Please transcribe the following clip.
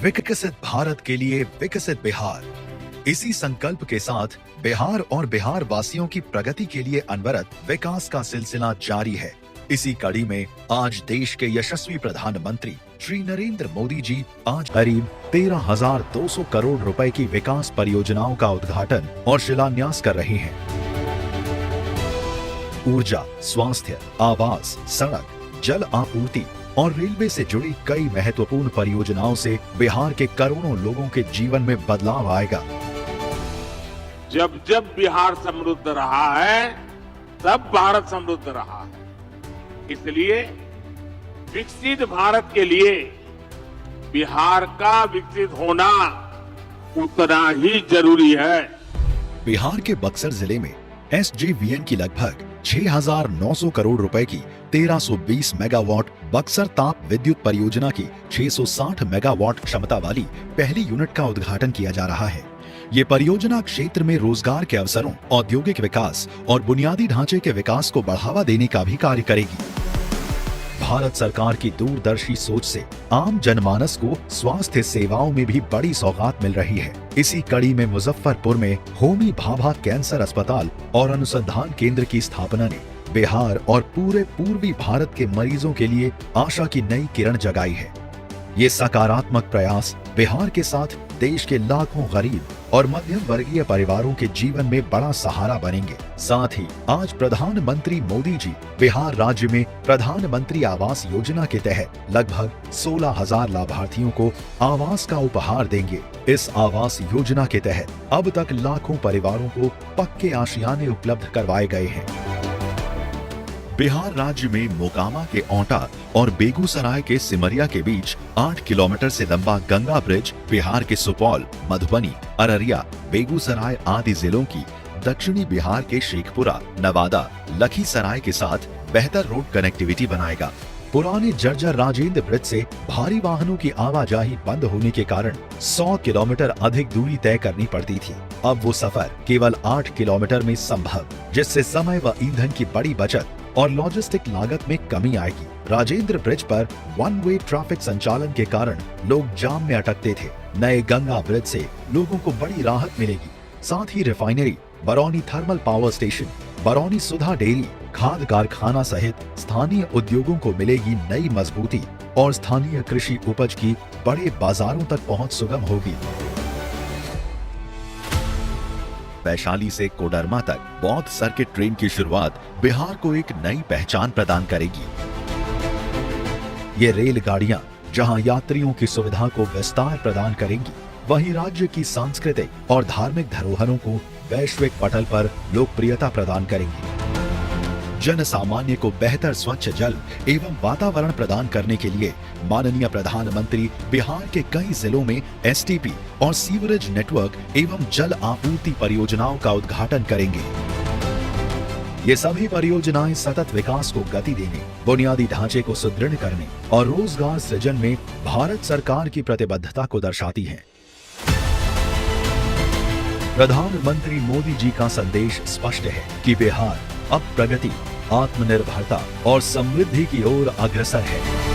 विकसित भारत के लिए विकसित बिहार। इसी संकल्प के साथ बिहार और बिहार वासियों की प्रगति के लिए अनवरत विकास का सिलसिला जारी है। इसी कड़ी में आज देश के यशस्वी प्रधानमंत्री श्री नरेंद्र मोदी जी आज करीब 13,200 करोड़ रुपए की विकास परियोजनाओं का उद्घाटन और शिलान्यास कर रहे हैं। ऊर्जा, स्वास्थ्य, आवास, सड़क, जल आपूर्ति और रेलवे से जुड़ी कई महत्वपूर्ण परियोजनाओं से बिहार के करोड़ों लोगों के जीवन में बदलाव आएगा। जब जब बिहार समृद्ध रहा है, तब भारत समृद्ध रहा है। इसलिए विकसित भारत के लिए बिहार का विकसित होना उतना ही जरूरी है। बिहार के बक्सर जिले में SJVN की लगभग 6,900 करोड़ रुपए की 1320 मेगावाट बक्सर ताप विद्युत परियोजना की 660 मेगावाट क्षमता वाली पहली यूनिट का उद्घाटन किया जा रहा है। ये परियोजना क्षेत्र में रोजगार के अवसरों, औद्योगिक विकास और बुनियादी ढांचे के विकास को बढ़ावा देने का भी कार्य करेगी। भारत सरकार की दूरदर्शी सोच से आम जनमानस को स्वास्थ्य सेवाओं में भी बड़ी सौगात मिल रही है। इसी कड़ी में मुजफ्फरपुर में होमी भाभा कैंसर अस्पताल और अनुसंधान केंद्र की स्थापना ने बिहार और पूरे पूर्वी भारत के मरीजों के लिए आशा की नई किरण जगाई है। ये सकारात्मक प्रयास बिहार के साथ देश के लाखों गरीब और मध्यम वर्गीय परिवारों के जीवन में बड़ा सहारा बनेंगे। साथ ही आज प्रधानमंत्री मोदी जी बिहार राज्य में प्रधानमंत्री आवास योजना के तहत लगभग 16,000 लाभार्थियों को आवास का उपहार देंगे। इस आवास योजना के तहत अब तक लाखों परिवारों को पक्के आशियाने उपलब्ध करवाए गए हैं। बिहार राज्य में मोकामा के औंटा और बेगूसराय के सिमरिया के बीच 8 किलोमीटर से लंबा गंगा ब्रिज बिहार के सुपौल, मधुबनी, अररिया, बेगूसराय आदि जिलों की दक्षिणी बिहार के शेखपुरा, नवादा, लखीसराय के साथ बेहतर रोड कनेक्टिविटी बनाएगा। पुराने जर्जर राजेंद्र ब्रिज से भारी वाहनों की आवाजाही बंद होने के कारण 100 किलोमीटर अधिक दूरी तय करनी पड़ती थी। अब वो सफर केवल 8 किलोमीटर में संभव, जिससे समय व ईंधन की बड़ी बचत और लॉजिस्टिक लागत में कमी आएगी। राजेंद्र ब्रिज पर वन वे ट्रैफिक संचालन के कारण लोग जाम में अटकते थे। नए गंगा ब्रिज से लोगों को बड़ी राहत मिलेगी। साथ ही refinery, Barauni thermal power station, Barauni Sudha dairy, खाद कारखाना सहित स्थानीय उद्योगों को मिलेगी नई मजबूती और स्थानीय कृषि उपज की बड़े बाजारों तक पहुंच सुगम होगी। वैशाली से कोडरमा तक बौद्ध सर्किट ट्रेन की शुरुआत बिहार को एक नई पहचान प्रदान करेगी। ये रेलगाड़ियां जहां यात्रियों की सुविधा को विस्तार प्रदान करेंगी, वहीं राज्य की सांस्कृतिक और धार्मिक धरोहरों को वैश्विक पटल पर लोकप्रियता प्रदान करेंगी। जन सामान्य को बेहतर स्वच्छ जल एवं वातावरण प्रदान करने के लिए माननीय प्रधानमंत्री बिहार के कई जिलों में STP और सीवरेज नेटवर्क एवं जल आपूर्ति परियोजनाओं का उद्घाटन करेंगे। ये सभी परियोजनाएं सतत विकास को गति देने, बुनियादी ढांचे को सुदृढ़ करने और रोजगार सृजन में भारत सरकार की प्रतिबद्धता को दर्शाती हैं। प्रधानमंत्री मोदी जी का संदेश स्पष्ट है कि बिहार अब प्रगति, आत्मनिर्भरता और समृद्धि की ओर अग्रसर है।